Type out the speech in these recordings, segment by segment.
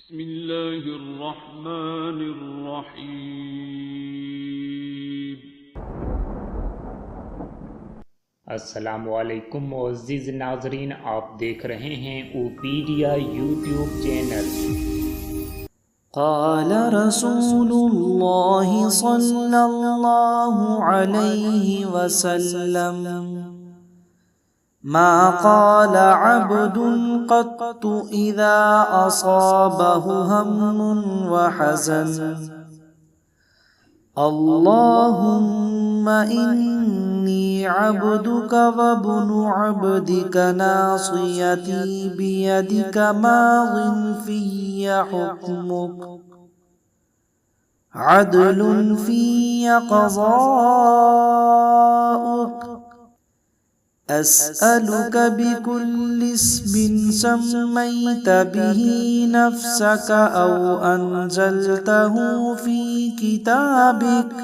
बिस्मिल्लाहिर्रहमानिर्रहीम। अस्सलामुअलैकुम मुअज़्ज़िज़ नाज़रीन, आप देख रहे हैं ओपीडिया यूट्यूब चैनल। क़ाल रसूलुल्लाहि सल्लल्लाहु अलैहि वसल्लम मा क़ाल अब्दुन क़त्तु इज़ा असाबहु हम्मुन व हज़न अल्लाहुम्मा इन्नी अब्दुक व इब्नु अब्दिक नासियती बियदिक माज़िन फ़िय्या हुक्मुक अदलुन फ़िय्या क़ज़ाउक अस्अलुक बिकुल्लि इस्मिन सम्मैत बिही नफ़्सक औ अंज़लतहु फ़ी किताबिक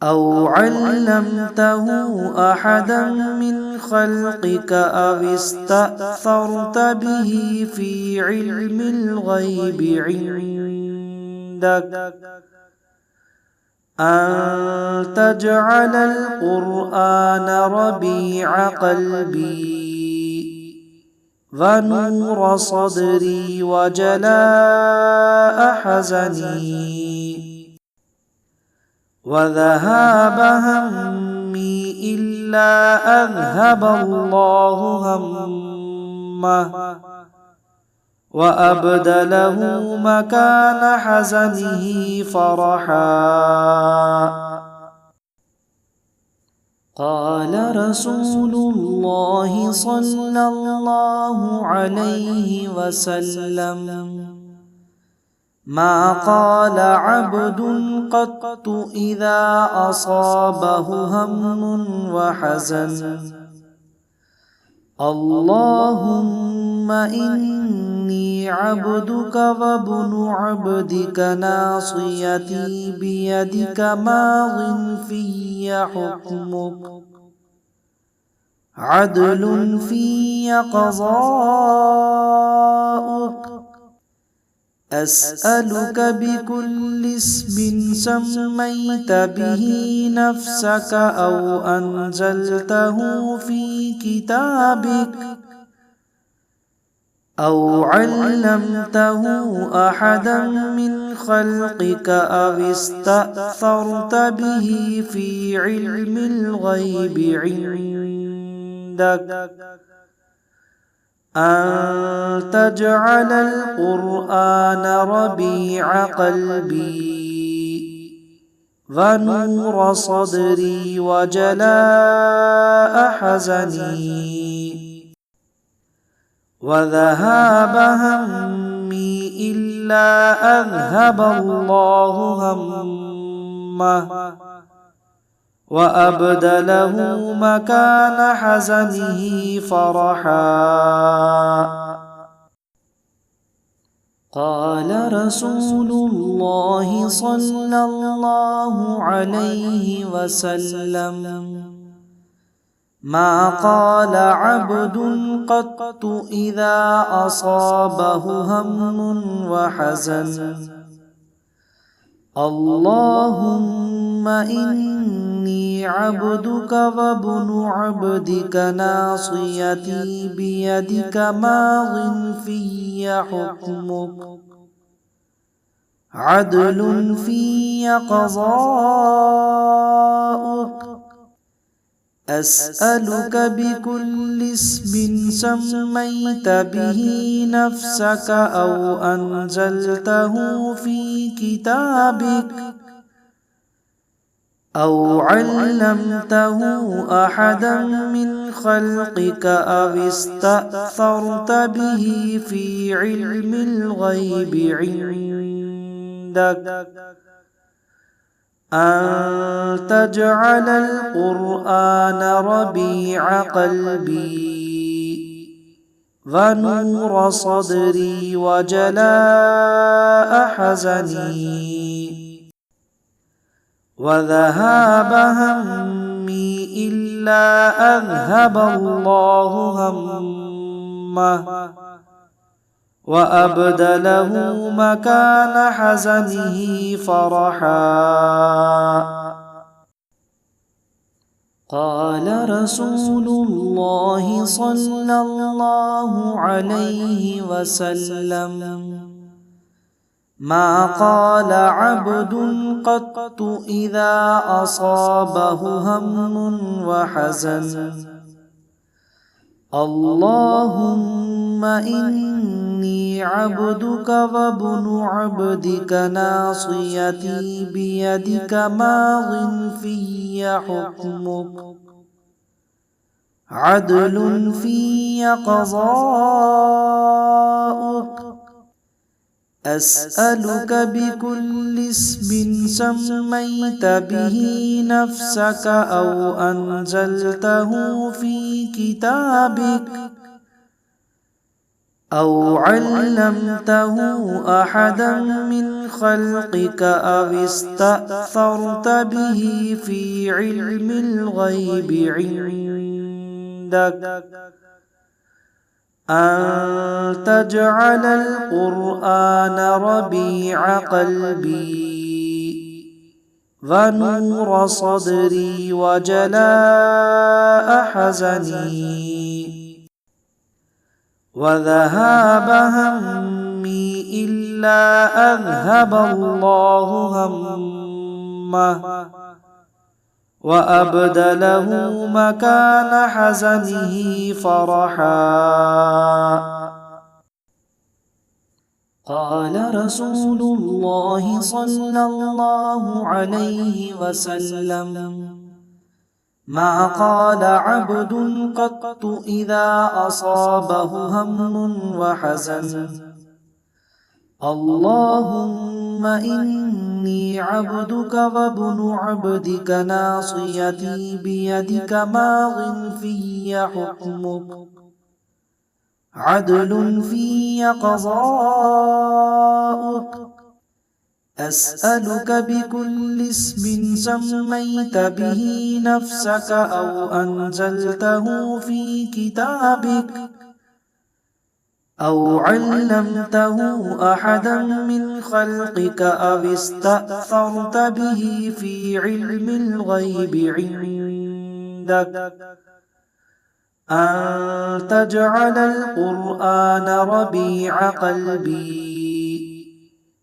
औ अल्लमतहु अहदन मिन ख़ल्क़िक औ इस्तअथरत बिही फ़ी इल्मिल ग़ैबि इंदक अन तजअलल क़ुरआन रबीअ क़ल्बी व नूर सदरी व जलाअ हज़नी व ज़हाब हम्मी इल्ला अज़हबल्लाहु हम्मह व अबदलहु मकान हज़निही फ़रहा। क़ाल रसूलुल्लाहि सल्लल्लाहु अलैहि वसल्लम मा क़ाल अब्दुन क़त्तु इज़ा असाबहु हम्मुन व हज़न अल्लाहुम्मा इन्नी अब्दुक व इब्नु अब्दिक नासियती बियदिक माज़िन फ़िय्या हुक्मुक अदलुन फ़िय्या क़ज़ाउक अस्अलुक बिकुल्लि इस्मिन सम्मैत बिही नफ़्सक औ अंज़लतहु फ़ी किताबिक औ अल्लमतहु अहदन मिन ख़ल्क़िक औ इस्तअथरत बिही फ़ी इल्मिल ग़ैबि इंदक अन तजअलल क़ुरआन रबीअ क़ल्बी व नूर सदरी व जलाअ हज़नी व ज़हाब हम्मी इल्ला अज़हबल्लाहु हम्मह व अबदलहु मकान हज़निही फ़रहा। क़ाल रसूलुल्लाहि सल्लल्लाहु अलैहि वसल्लम मा क़ाल अब्दुन क़त्तु इज़ा असाबहु हम्मुन व हज़न अल्लाहुम्मा इन्नी अब्दुक व इब्नु अब्दिक नासियती बियदिक माज़िन फ़िय्या हुक्मुक अदलुन फ़िय्या क़ज़ाउक अस्अलुक बिकुल्लि इस्मिन सम्मैत बिही नफ़्सक औ अंज़लतहु फ़ी किताबिक औ अल्लमतहु अहदन मिन ख़ल्क़िक औ इस्तअथरत बिही फ़ी इल्मिल ग़ैबि इंदक अन तजअलल क़ुरआन रबीअ क़ल्बी व नूर सदरी व जलाअ हज़नी व ज़हाब हम्मी इल्ला अज़हबल्लाहु हम्मह وأبدله مكان حزنه فرحا. قال رسول الله صلى الله عليه وسلم: ما قال عبد قط إذا أصابه هم وحزن: اللهم إني عبدك وابن عبدك ناصيتي بيدك ماض في حكمك عدل في قضاؤك أسألك بكل اسم سميت به نفسك أو أنزلته في كتابك أو علمته أحدا من خلقك أو استأثرت به في علم الغيب عندك أن تجعل القرآن ربيع قلبي ونور صدري وجلاء حزني وذهاب همي إلا أذهب الله همه وأبدله مكان حزنه فرحا. قال رسول الله صلى الله عليه وسلم: ما قال عبد قط إذا أصابه هم وحزن: اللهم إني عبدك وابن عبدك ناصيتي بيدك ماض في حكمك عدل في قضاؤك أسألك بكل اسم سميت به نفسك أو أنزلته في كتابك أو علمته أحدا من خلقك أو استأثرت به في علم الغيب عندك أن تجعل القرآن ربيع قلبي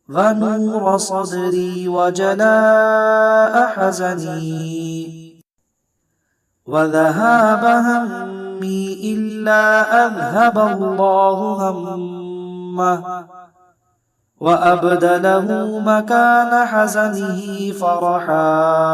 ونور صدري وجلاء حزني وذهاب همي إلا أذهب الله همه وأبدله مكان حزنه فرحا.